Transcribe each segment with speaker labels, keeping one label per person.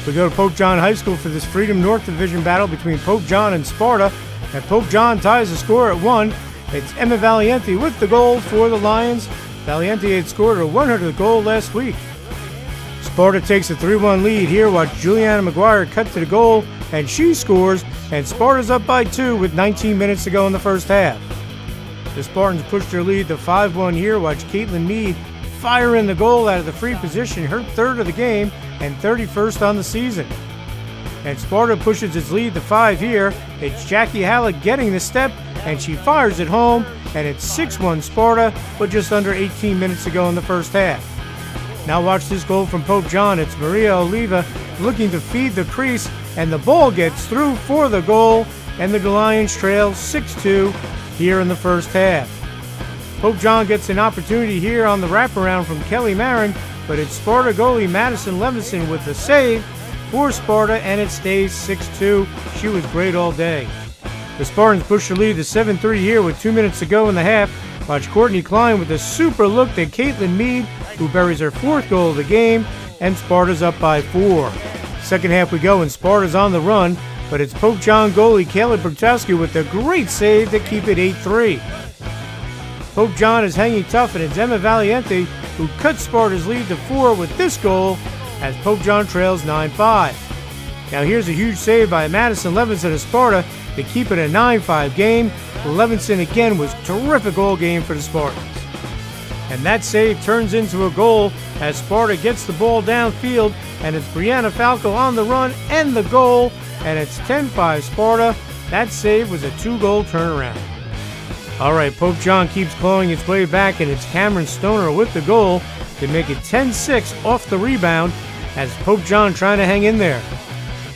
Speaker 1: We go to Pope John High School for this Freedom North Division battle between Pope John and Sparta. And Pope John ties the score at 1. It's Emma Valiente with the goal for the Lions. Valiente had scored her 100th goal last week. Sparta takes a 3-1 lead here. Watch Juliana McGuire cut to the goal, and she scores, and Sparta's up by 2 with 19 minutes to go in the first half. The Spartans pushed their lead to 5-1 here. Watch Caitlin Mead fire in the goal out of the free position, her 3rd of the game and 31st on the season. And Sparta pushes its lead to 5 here. It's Jackie Halleck getting the step, and she fires it home, and it's 6-1 Sparta with just under 18 minutes to go in the first half. Now watch this goal from Pope John. It's Maria Oliva looking to feed the crease, and the ball gets through for the goal, and the Lions trail 6-2 here in the first half. Pope John gets an opportunity here on the wraparound from Kelly Marin, but it's Sparta goalie Madison Levinson with the save for Sparta, and it stays 6-2. She was great all day. The Spartans push the lead to 7-3 here with 2 minutes to go in the half. Watch Courtney Klein with a super look to Caitlin Mead, who buries her 4th goal of the game, and Sparta's up by 4. Second half we go, and Sparta's on the run, but it's Pope John goalie Kayla Brutowski with a great save to keep it 8-3. Pope John is hanging tough, and it's Emma Valiente who cuts Sparta's lead to 4 with this goal as Pope John trails 9-5. Now here's a huge save by Madison Levinson of Sparta to keep it a 9-5 game. Levinson again was terrific all game for the Spartans. And that save turns into a goal as Sparta gets the ball downfield, and it's Brianna Falco on the run and the goal, and it's 10-5 Sparta. That save was a 2-goal turnaround. All right, Pope John keeps clawing its way back, and it's Cameron Stoner with the goal to make it 10-6 off the rebound as Pope John trying to hang in there.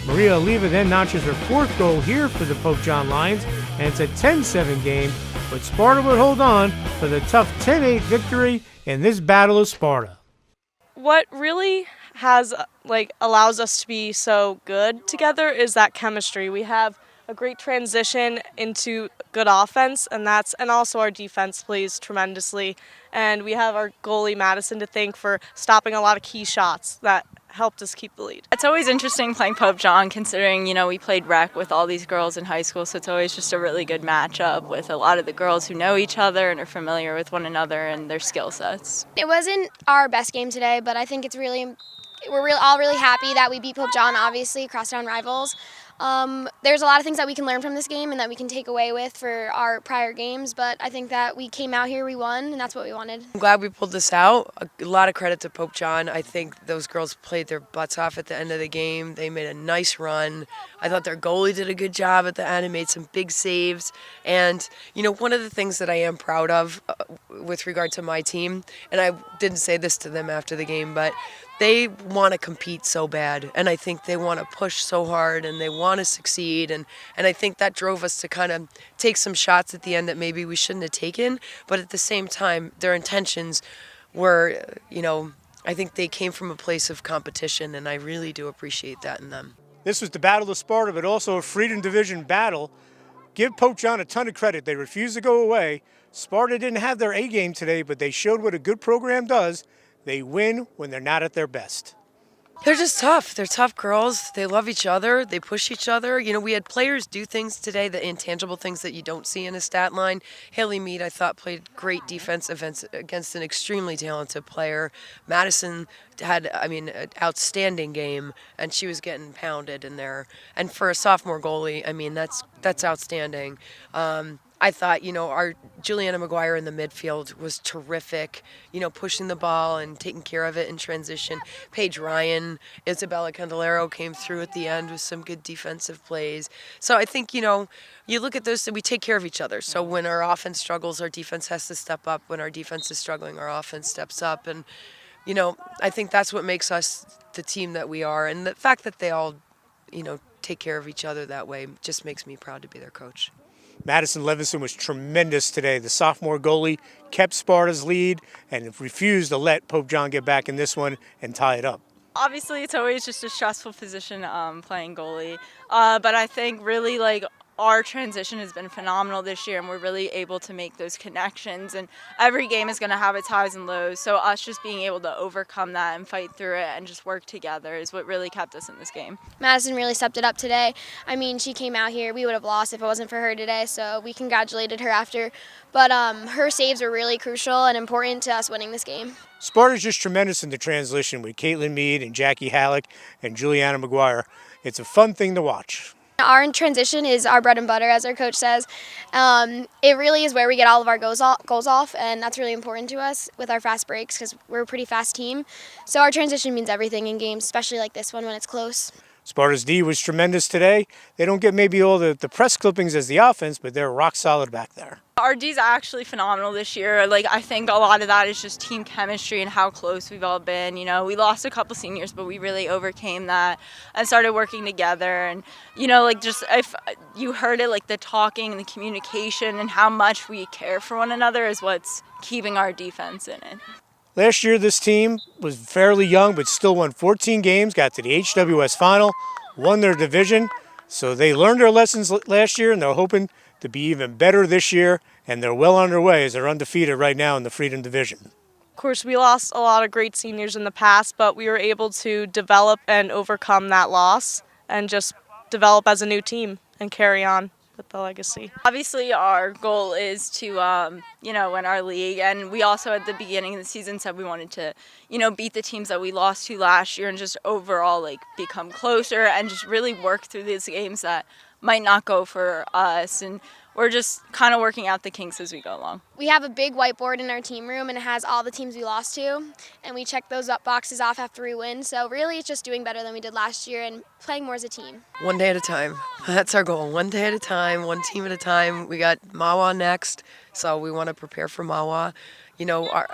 Speaker 1: Maria Oliva then notches her 4th goal here for the Pope John Lions, and it's a 10-7 game, but Sparta would hold on for the tough 10-8 victory in this Battle of Sparta.
Speaker 2: What really allows us to be so good together is that chemistry. We have a great transition into good offense, and also our defense plays tremendously. And we have our goalie Madison to thank for stopping a lot of key shots that helped us keep the lead.
Speaker 3: It's always interesting playing Pope John, considering, we played rec with all these girls in high school, so it's always just a really good matchup with a lot of the girls who know each other and are familiar with one another and their skill sets.
Speaker 4: It wasn't our best game today, but I think we're all really happy that we beat Pope John, obviously, crosstown rivals. There's a lot of things that we can learn from this game and that we can take away with for our prior games, but I think that we came out here, we won, and that's what we wanted.
Speaker 5: I'm glad we pulled this out. A lot of credit to Pope John. I think those girls played their butts off at the end of the game. They made a nice run. I thought their goalie did a good job at the end and made some big saves. And, one of the things that I am proud of with regard to my team, and I didn't say this to them after the game, but they want to compete so bad, and I think they want to push so hard, and they want to succeed, and I think that drove us to kind of take some shots at the end that maybe we shouldn't have taken, but at the same time, their intentions were, I think they came from a place of competition, and I really do appreciate that in them.
Speaker 1: This was the Battle of Sparta, but also a Freedom Division battle. Give Pope John a ton of credit. They refused to go away. Sparta didn't have their A game today, but they showed what a good program does. They win when they're not at their best.
Speaker 5: They're just tough. They're tough girls. They love each other. They push each other. We had players do things today, the intangible things that you don't see in a stat line. Haley Mead, I thought, played great defense against an extremely talented player. Madison had, an outstanding game, and she was getting pounded in there. And for a sophomore goalie, that's outstanding. I thought, our Juliana McGuire in the midfield was terrific, pushing the ball and taking care of it in transition. Paige Ryan, Isabella Candelero came through at the end with some good defensive plays. So I think, you look at this and we take care of each other. So when our offense struggles, our defense has to step up. When our defense is struggling, our offense steps up. And, I think that's what makes us the team that we are. And the fact that they all, take care of each other that way just makes me proud to be their coach.
Speaker 1: Madison Levinson was tremendous today. The sophomore goalie kept Sparta's lead and refused to let Pope John get back in this one and tie it up.
Speaker 3: Obviously, it's always just a stressful position playing goalie, but I think really our transition has been phenomenal this year, and we're really able to make those connections. And every game is going to have its highs and lows, so us just being able to overcome that and fight through it and just work together is what really kept us in this game.
Speaker 4: Madison really stepped it up today. I mean, she came out here. We would have lost if it wasn't for her today, so we congratulated her after. But her saves were really crucial and important to us winning this game.
Speaker 1: Sparta's just tremendous in the transition with Caitlin Mead and Jackie Halleck and Juliana McGuire. It's a fun thing to watch.
Speaker 4: Our transition is our bread and butter, as our coach says. It really is where we get all of our goals off, and that's really important to us with our fast breaks because we're a pretty fast team. So our transition means everything in games, especially like this one when it's close.
Speaker 1: Sparta's D was tremendous today. They don't get maybe all the press clippings as the offense, but they're rock solid back there.
Speaker 3: Our D's actually phenomenal this year. I think a lot of that is just team chemistry and how close we've all been. We lost a couple seniors, but we really overcame that and started working together. And just if you heard it, the talking and the communication and how much we care for one another is what's keeping our defense in it.
Speaker 1: Last year, this team was fairly young, but still won 14 games, got to the HWS final, won their division. So they learned their lessons last year, and they're hoping to be even better this year, and they're well on their way as they're undefeated right now in the Freedom Division.
Speaker 2: Of course, we lost a lot of great seniors in the past, but we were able to develop and overcome that loss and just develop as a new team and carry on with the legacy.
Speaker 3: Obviously, our goal is to, win our league, and we also at the beginning of the season said we wanted to, beat the teams that we lost to last year and just overall become closer and just really work through these games that might not go for us, and we're just kind of working out the kinks as we go along.
Speaker 4: We have a big whiteboard in our team room, and it has all the teams we lost to, and we check those boxes off after we win. So really, it's just doing better than we did last year and playing more as a team.
Speaker 5: One day at a time. That's our goal. One day at a time, one team at a time. We got Mawa next, so we want to prepare for Mawa.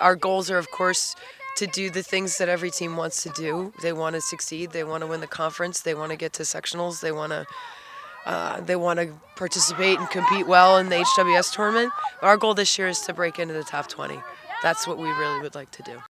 Speaker 5: Our goals are, of course, to do the things that every team wants to do. They want to succeed. They want to win the conference. They want to get to sectionals. They want to participate and compete well in the HWS tournament. Our goal this year is to break into the top 20. That's what we really would like to do.